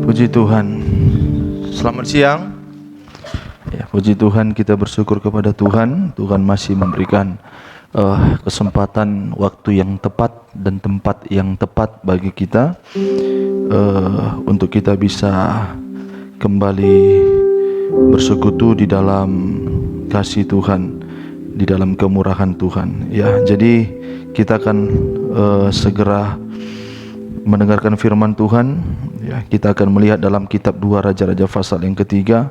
Puji Tuhan. Selamat siang. Ya, puji Tuhan, kita bersyukur kepada Tuhan. Tuhan masih memberikan kesempatan, waktu yang tepat dan tempat yang tepat bagi kita untuk kita bisa kembali bersekutu di dalam kasih Tuhan, di dalam kemurahan Tuhan. Ya, jadi kita akan segera mendengarkan firman Tuhan. Ya, kita akan melihat dalam kitab 2 Raja-Raja pasal yang ketiga.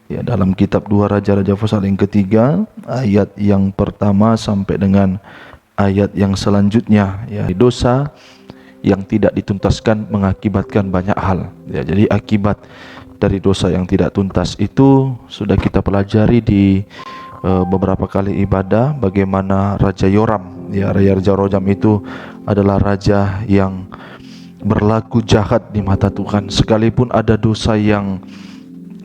Ya, dalam kitab 2 Raja-Raja pasal yang ketiga, ayat yang pertama sampai dengan ayat yang selanjutnya. Ya, dosa yang tidak dituntaskan mengakibatkan banyak hal. Ya, jadi akibat dari dosa yang tidak tuntas itu sudah kita pelajari di beberapa kali ibadah, bagaimana Raja Yoram. Ya, Raja Yoram itu adalah raja yang berlaku jahat di mata Tuhan. Sekalipun ada dosa yang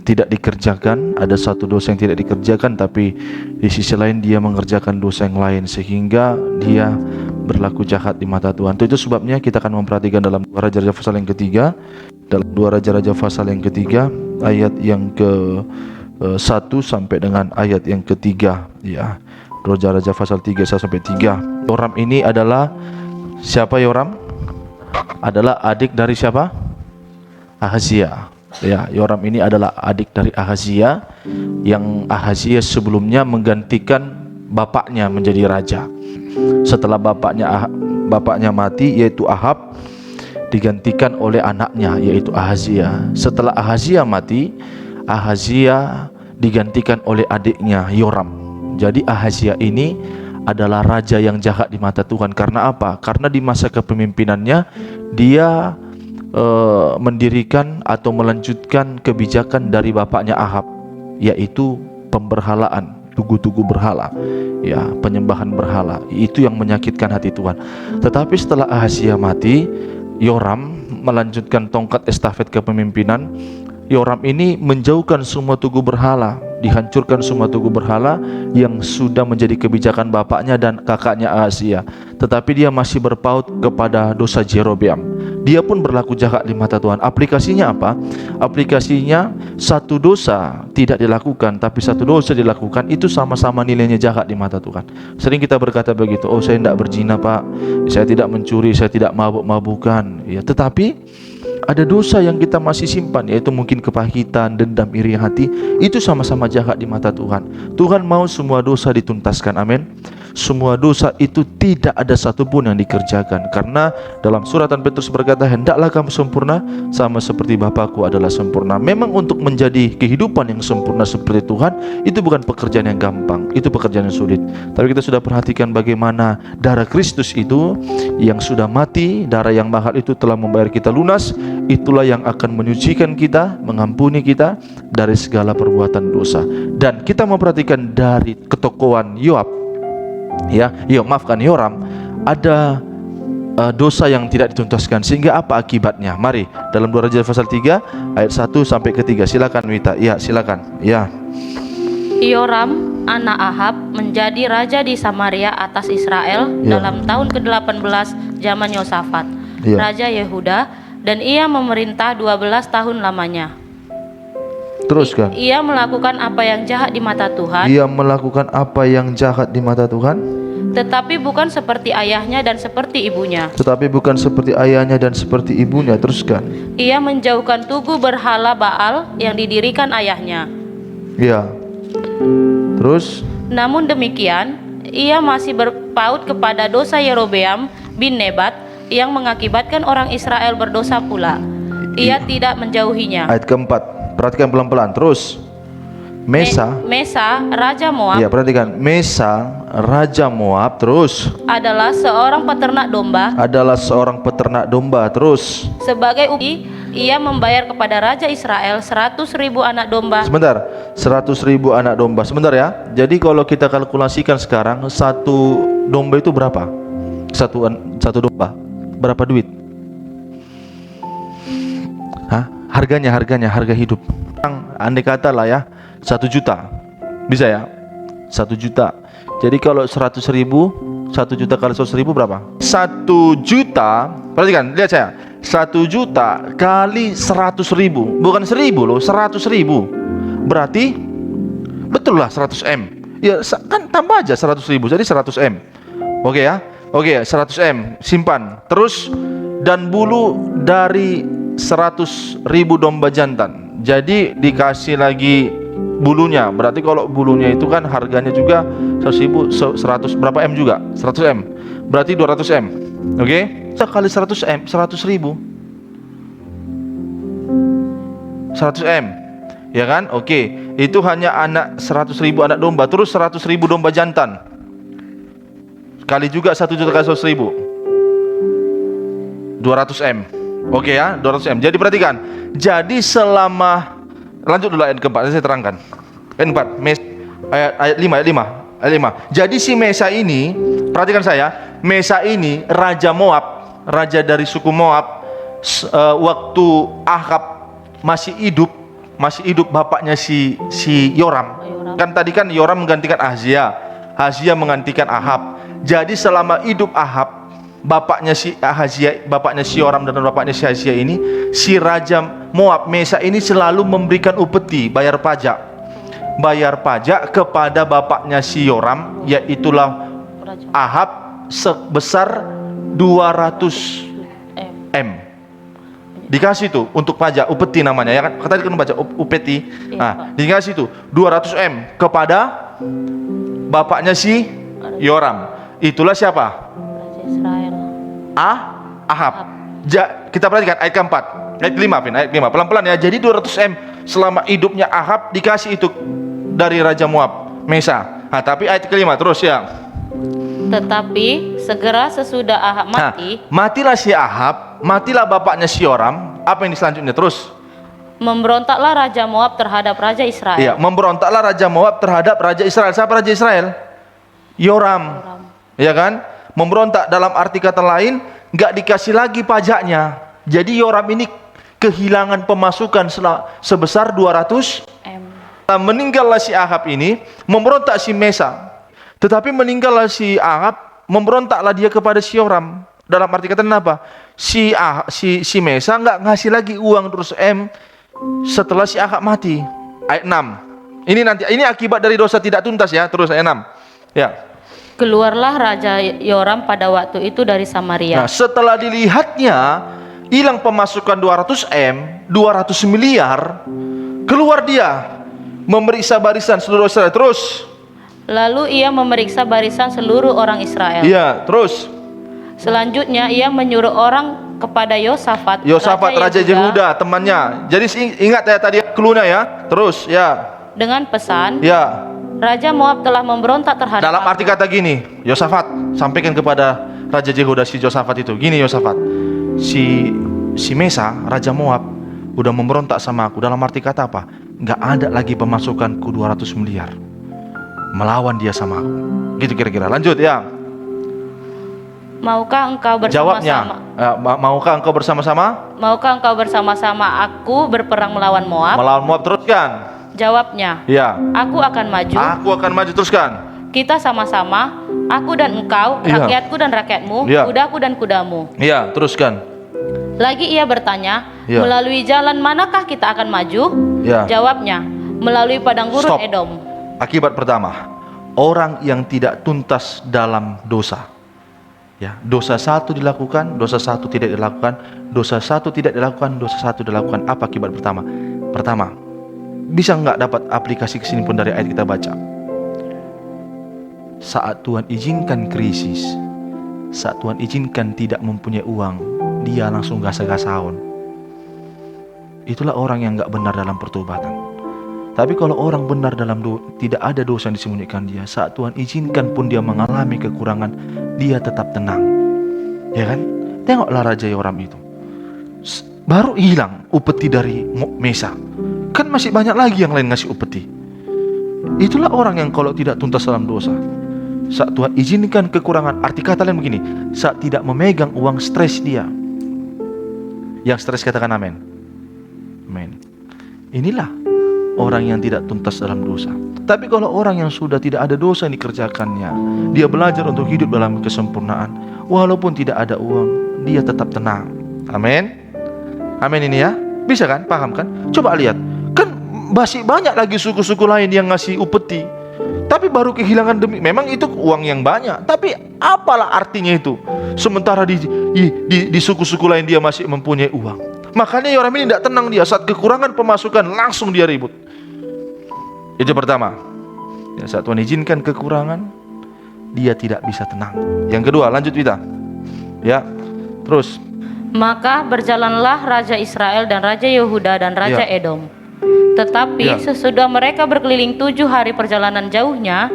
tidak dikerjakan, ada satu dosa yang tidak dikerjakan, tapi di sisi lain dia mengerjakan dosa yang lain, sehingga dia berlaku jahat di mata Tuhan. Itu sebabnya kita akan memperhatikan dalam 2 Raja-Raja pasal yang ketiga. Dalam 2 Raja-Raja pasal yang ketiga, ayat yang ke 1 sampai dengan ayat yang ketiga. Ya, Raja-Raja pasal 3 sampai 3. Yoram ini adalah siapa? Yoram adalah adik dari siapa? Ahazia. Ya, Yoram ini adalah adik dari Ahazia, yang Ahazia sebelumnya menggantikan bapaknya menjadi raja. Setelah bapaknya mati, yaitu Ahab, digantikan oleh anaknya, yaitu Ahazia. Setelah Ahazia mati, Ahazia digantikan oleh adiknya Yoram. Jadi Ahazia ini adalah raja yang jahat di mata Tuhan. Karena apa? Karena di masa kepemimpinannya dia mendirikan atau melanjutkan kebijakan dari bapaknya Ahab, yaitu pemberhalaan, tugu-tugu berhala, ya, penyembahan berhala. Itu yang menyakitkan hati Tuhan. Tetapi setelah Ahazia mati, Yoram melanjutkan tongkat estafet kepemimpinan. Yoram ini menjauhkan semua tugu berhala, dihancurkan semua tugu berhala yang sudah menjadi kebijakan bapaknya dan kakaknya Ahazia. Tetapi dia masih berpaut kepada dosa Jerobeam. Dia pun berlaku jahat di mata Tuhan. Aplikasinya apa? Aplikasinya, satu dosa tidak dilakukan, tapi satu dosa dilakukan, itu sama-sama nilainya jahat di mata Tuhan. Sering kita berkata begitu, oh saya tidak berzina pak, saya tidak mencuri, saya tidak mabuk-mabukan. Ya, tetapi ada dosa yang kita masih simpan, yaitu mungkin kepahitan, dendam, iri hati. Itu sama-sama jahat di mata Tuhan. Tuhan mau semua dosa dituntaskan, amin. Semua dosa itu tidak ada satupun yang dikerjakan. Karena dalam suratan Petrus berkata, hendaklah kamu sempurna sama seperti Bapakku adalah sempurna. Memang untuk menjadi kehidupan yang sempurna seperti Tuhan, itu bukan pekerjaan yang gampang, itu pekerjaan yang sulit. Tapi kita sudah perhatikan bagaimana darah Kristus itu yang sudah mati, darah yang mahal itu telah membayar kita lunas. Itulah yang akan menyucikan kita, mengampuni kita dari segala perbuatan dosa. Dan kita memperhatikan dari ketokohan Yoab, Yoram, ada dosa yang tidak dituntaskan. Sehingga apa akibatnya? Mari dalam 2 Raja pasal 3 ayat 1 sampai ke 3. Silakan Wita. Ya, silakan. Ya. Yoram anak Ahab menjadi raja di Samaria atas Israel dalam tahun ke-18 zaman Yosafat, raja Yehuda, dan ia memerintah 12 tahun lamanya. Teruskan. Ia melakukan apa yang jahat di mata Tuhan. Ia melakukan apa yang jahat di mata Tuhan, tetapi bukan seperti ayahnya dan seperti ibunya. Tetapi bukan seperti ayahnya dan seperti ibunya. Teruskan. Ia menjauhkan tugu berhala Baal yang didirikan ayahnya. Ya. Terus. Namun demikian, ia masih berpaut kepada dosa Yerobeam bin Nebat yang mengakibatkan orang Israel berdosa pula. Ia tidak menjauhinya. Ayat keempat, perhatikan pelan-pelan. Terus. Mesa, raja Moab. Ya, perhatikan. Mesa, raja Moab. Terus. Adalah seorang peternak domba. Terus. Sebagai upah, ia membayar kepada raja Israel 100.000 anak domba. Sebentar, 100.000 anak domba. Sebentar ya. Jadi kalau kita kalkulasikan sekarang, satu domba itu berapa? Satu domba berapa duit? Harga hidup. Andai kata lah ya, 1 juta. Bisa ya? 1 juta. Jadi kalau 100.000, 1 juta kali 100.000 berapa? 1 juta. Perhatikan, lihat saya. 1 juta kali 100 ribu, bukan 1000 loh, 100 ribu. Berarti betul lah 100 M. Ya kan tambah aja 100 ribu, jadi 100 M. Oke ya, oke 100 M, simpan. Terus dan bulu dari 100 ribu domba jantan. Jadi dikasih lagi bulunya. Berarti kalau bulunya itu kan harganya juga 100 ribu, 100 berapa M juga? 100 M. Berarti 200 M. Oke? Kali 100 M, 100 ribu. 100 M. Ya kan? Oke. Itu hanya 100 ribu anak domba. Terus 100 ribu domba jantan. Kali juga 1 juta kali 100 ribu. 200 M. Oke ya, 200 M. Jadi perhatikan. Jadi selama, lanjut dulu ayat keempat, saya terangkan. Ayat 4, ayat 5. Jadi si Mesa ini, perhatikan saya, Mesa ini raja Moab, raja dari suku Moab. Waktu Ahab masih hidup bapaknya si Yoram. Kan tadi kan Yoram menggantikan Ahazia, Ahazia menggantikan Ahab. Jadi selama hidup Ahab, bapaknya si Ahazia, bapaknya si Yoram dan bapaknya si Ahazia ini, si raja Moab Mesa ini selalu memberikan upeti, bayar pajak kepada bapaknya si Yoram, yaitulah Ahab, sebesar 200 M. Dikasih tuh untuk pajak, upeti namanya ya kan, tadi kan baca upeti. Nah, dikasih tuh 200 M kepada bapaknya si Yoram. Itulah siapa? Raja Israel. Ahab. Kita perhatikan ayat keempat, ayat 5, ayat 5, pelan-pelan ya. Jadi 200 M selama hidupnya Ahab dikasih itu dari Raja Moab Mesa. Nah, tapi ayat kelima terus ya. Tetapi segera sesudah Ahab mati, matilah si Ahab, matilah bapaknya si Yoram. Apa ini selanjutnya terus? Memberontaklah Raja Moab terhadap Raja Israel. Iya, memberontaklah Raja Moab terhadap Raja Israel. Siapa Raja Israel? Yoram. Ya kan? Memberontak dalam arti kata lain, nggak dikasih lagi pajaknya. Jadi Yoram ini kehilangan pemasukan sebesar 200 M. Meninggallah si Ahab ini, memberontak si Mesa. Tetapi meninggallah si Ahab, memberontaklah dia kepada si Yoram. Dalam arti kata apa? Si Mesa nggak ngasih lagi uang terus M setelah si Ahab mati. Ayat 6. Ini akibat dari dosa tidak tuntas ya. Terus ayat 6. Ya. Keluarlah Raja Yoram pada waktu itu dari Samaria. Nah, setelah dilihatnya hilang pemasukan 200 M, 200 miliar, keluar dia memeriksa barisan seluruh Israel. Terus lalu ia memeriksa barisan seluruh orang Israel. iya, terus selanjutnya ia menyuruh orang kepada Yosafat Raja Yehuda temannya. Jadi ingat ya tadi clue-nya ya. Terus ya, dengan pesan ya, Raja Moab telah memberontak terhadap dalam arti kata gini, Yosafat sampaikan kepada Raja Yehuda si Yosafat itu, gini Yosafat, si Mesa Raja Moab udah memberontak sama aku. Dalam arti kata apa? Nggak ada lagi pemasukanku 200 miliar, melawan dia sama aku. Gitu kira-kira. Lanjut ya. Maukah engkau bersama-sama? Jawabnya, maukah engkau bersama-sama? Maukah engkau bersama-sama aku berperang melawan Moab? Melawan Moab, teruskan. Jawabnya, ya. Aku akan maju. Aku akan maju, teruskan. Kita sama-sama, aku dan engkau, Iya. rakyatku dan rakyatmu, Iya. kudaku dan kudamu. Iya, teruskan. Lagi ia bertanya, Iya. melalui jalan manakah kita akan maju? Iya. Jawabnya, melalui padang gurun Stop. Edom. Akibat pertama, orang yang tidak tuntas dalam dosa. Ya, dosa satu dilakukan, dosa satu tidak dilakukan, dosa satu tidak dilakukan, dosa satu dilakukan. Apa akibat pertama? Pertama, bisa nggak dapat aplikasi kesimpulan dari ayat kita baca? Saat Tuhan izinkan krisis, saat Tuhan izinkan tidak mempunyai uang, dia langsung gasa-gasaon. Itulah orang yang nggak benar dalam pertobatan. Tapi kalau orang benar dalam tidak ada dosa yang disembunyikan dia, saat Tuhan izinkan pun dia mengalami kekurangan, dia tetap tenang. Ya kan? Tengoklah Raja Yoram itu. Baru hilang upeti dari Mesa. Kan masih banyak lagi yang lain ngasih upeti. Itulah orang yang kalau tidak tuntas dalam dosa, saat Tuhan izinkan kekurangan, arti kata lain begini, saat tidak memegang uang, stres dia. Yang stres katakan amin. Amin. Inilah orang yang tidak tuntas dalam dosa. Tapi kalau orang yang sudah tidak ada dosa yang dikerjakannya, dia belajar untuk hidup dalam kesempurnaan, walaupun tidak ada uang, dia tetap tenang. Amin. Amin ini ya. Bisa kan? Paham kan? Coba lihat. Kan masih banyak lagi suku-suku lain yang ngasih upeti. Tapi baru kehilangan demi, memang itu uang yang banyak, tapi apalah artinya itu? Sementara di suku-suku lain dia masih mempunyai uang. Makanya Yoram ini tidak tenang dia. Saat kekurangan pemasukan langsung dia ribut. Itu pertama. Ya, saat Tuhan izinkan kekurangan, dia tidak bisa tenang. Yang kedua, lanjut kita. Ya, terus. Maka berjalanlah Raja Israel dan Raja Yehuda dan Raja Edom. Tetapi sesudah mereka berkeliling 7 hari perjalanan jauhnya,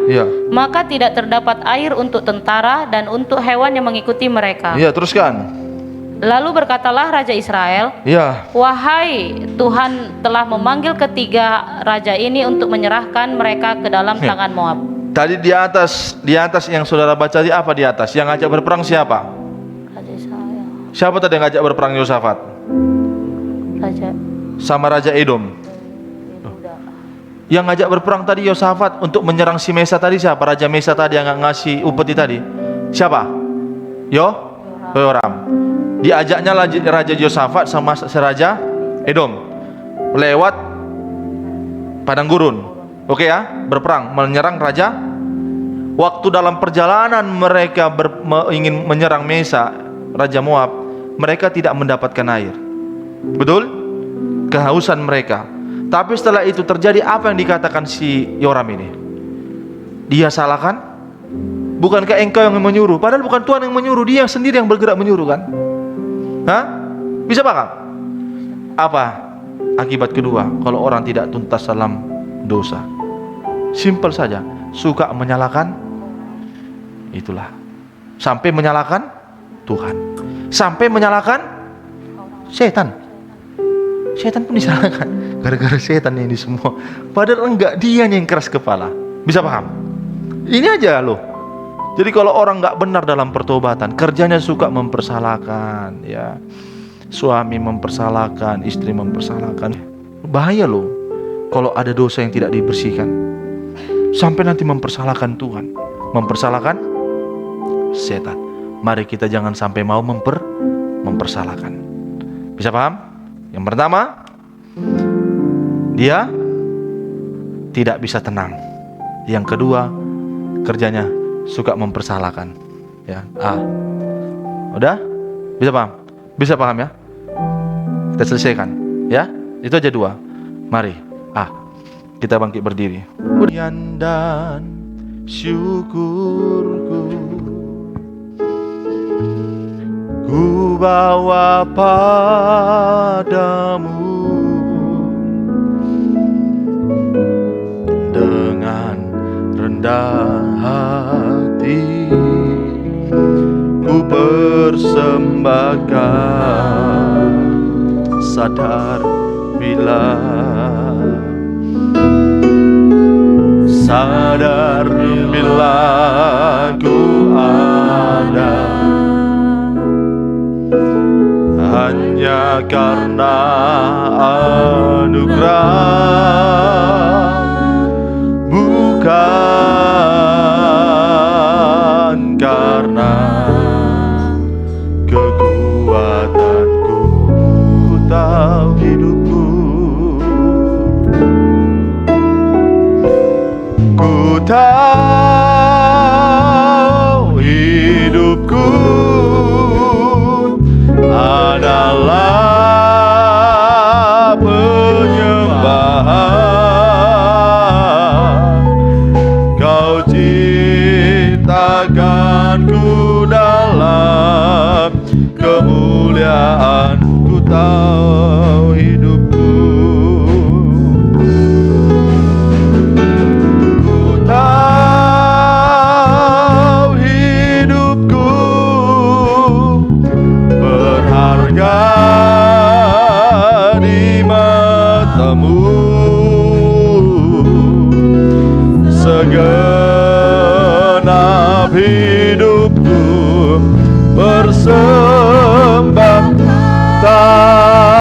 maka tidak terdapat air untuk tentara dan untuk hewan yang mengikuti mereka. Iya, teruskan. Lalu berkatalah Raja Israel, wahai Tuhan telah memanggil ketiga raja ini untuk menyerahkan mereka ke dalam tangan Moab. Tadi di atas yang saudara baca tadi apa di atas? Yang ngajak berperang siapa? Raja Israel. Siapa tadi yang ngajak berperang Yosafat? Sama Raja Edom. Yang ngajak berperang tadi Yosafat untuk menyerang si Mesa tadi siapa? Raja Mesa tadi yang ngasih upeti tadi. Siapa? Yoram. Diajaknya Raja Yosafat sama Raja Edom lewat padang gurun. Oke ya, berperang menyerang raja. Waktu dalam perjalanan mereka ingin menyerang Mesa, Raja Moab, mereka tidak mendapatkan air. Betul? Kehausan mereka. Tapi setelah itu terjadi apa yang dikatakan si Yoram ini? Dia salahkan? Bukankah engkau yang menyuruh? Padahal bukan Tuhan yang menyuruh, dia sendiri yang bergerak menyuruh kan? Hah? Bisa paham? Apa akibat kedua kalau orang tidak tuntas dalam dosa? Simpel saja, suka menyalahkan. Itulah. Sampai menyalahkan Tuhan. Sampai menyalahkan setan. Setan pun disalahkan. Gara-gara setan ini semua. Padahal enggak, dia yang keras kepala. Bisa paham? Ini aja loh. Jadi kalau orang enggak benar dalam pertobatan, kerjanya suka mempersalahkan, ya. Suami mempersalahkan, istri mempersalahkan. Bahaya loh kalau ada dosa yang tidak dibersihkan. Sampai nanti mempersalahkan Tuhan, mempersalahkan setan. Mari kita jangan sampai mau mempersalahkan. Bisa paham? Yang pertama, dia tidak bisa tenang. Yang kedua, kerjanya suka mempersalahkan. Ya, udah? Bisa paham? Bisa paham ya? Kita selesaikan, ya? Itu aja dua. Mari, kita bangkit berdiri. Pujian dan syukurku ku bawa padamu dengan rendah hati, ku persembahkan, sadar bila ku ada hanya karena anugerah, bukan karena kekuatanku. Ku tahu hidupku, ku tahu hidupku adalah penyembahan. Kau ciptakanku dalam kemuliaan. Ku tahu hidupku, ku tahu hidupku berharga di matamu. Segenap hidupku